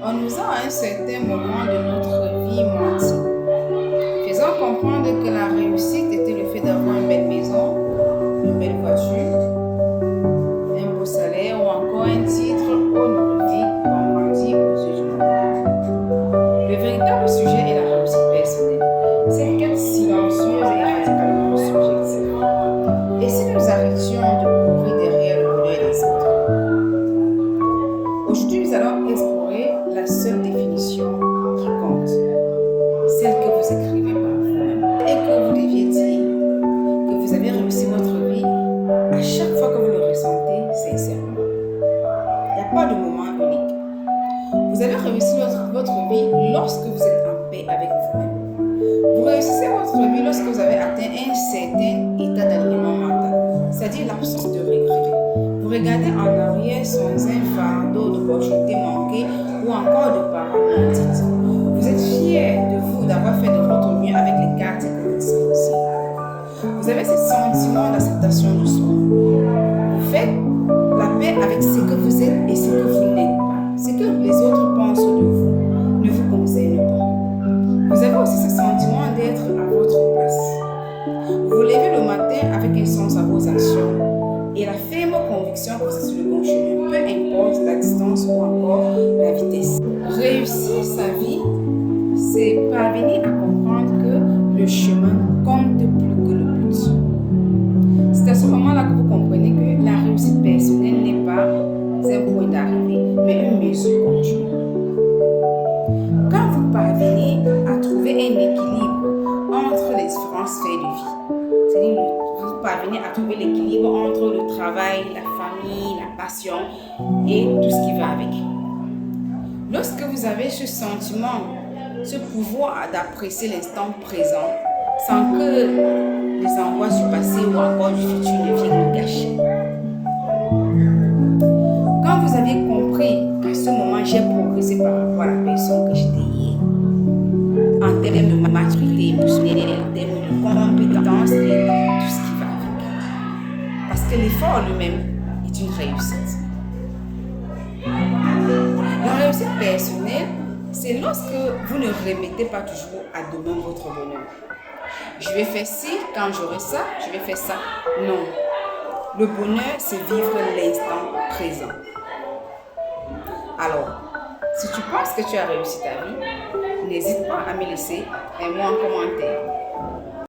On nous a à un certain moment de notre vie menti, faisant comprendre que la réussite était le fait d'avoir une belle maison, une belle voiture, un beau salaire ou encore un titre honorifique qu'on grandit aux yeux du monde. Le véritable sujet est la réussite personnelle. Cette quête silencieuse et radicalement subjective. Et si nous arrêtions de courir derrière le bonheur des autres? Aujourd'hui, nous allons explorer la seule définition qui compte, celle que vous écrivez par vous-même et que vous deviez dire que vous avez réussi votre vie à chaque fois que vous le ressentez sincèrement. Il n'y a pas de moment unique. Vous avez réussi votre vie lorsque vous êtes en paix avec vous-même. Vous réussissez votre vie lorsque vous avez atteint un certain état d'alignement mental, c'est-à-dire l'absence de regret. Vous regardez en arrière sans un fardeau d'opportunités manquées ou encore de paroles non dites. Vous êtes fier de vous d'avoir fait de votre mieux avec les cartes que vous disposez. Vous avez ce sentiment d'acceptation de soi. Vous faites la paix avec ce que vous êtes et ce que vous n'êtes pas. Ce que les autres pensent de vous ne vous concerne pas. Vous avez aussi ce sentiment d'être à votre place. Vous vous levez le matin avec un sens à vos actions et la ferme conviction que vous êtes sur le bon chemin, peu importe la distance ou encore la vitesse. Réussir sa vie, c'est parvenir à comprendre que le chemin compte plus que le but. C'est à ce moment-là que vous comprenez que la réussite personnelle n'est pas un point d'arrivée, mais une mesure continue. Quand vous parvenez à trouver un équilibre entre les différentes sphères de vie, c'est-à-dire vous parvenez à trouver l'équilibre entre le travail, la famille, la passion et tout ce qui va avec. Lorsque vous avez ce sentiment, ce pouvoir d'apprécier l'instant présent sans que les angoisses du passé ou encore du futur ne viennent le gâcher. Quand vous avez compris qu'à ce moment j'ai progressé par rapport à la personne que j'étais hier, en termes de maturité émotionnelle, en termes de compétences et tout ce qui va avec. Parce que l'effort lui-même est une réussite. La réussite personnelle, c'est lorsque vous ne remettez pas toujours à demain votre bonheur. Je vais faire ci, quand j'aurai ça, je vais faire ça. Non. Le bonheur, c'est vivre l'instant présent. Alors, si tu penses que tu as réussi ta vie, n'hésite pas à me laisser un mot en commentaire.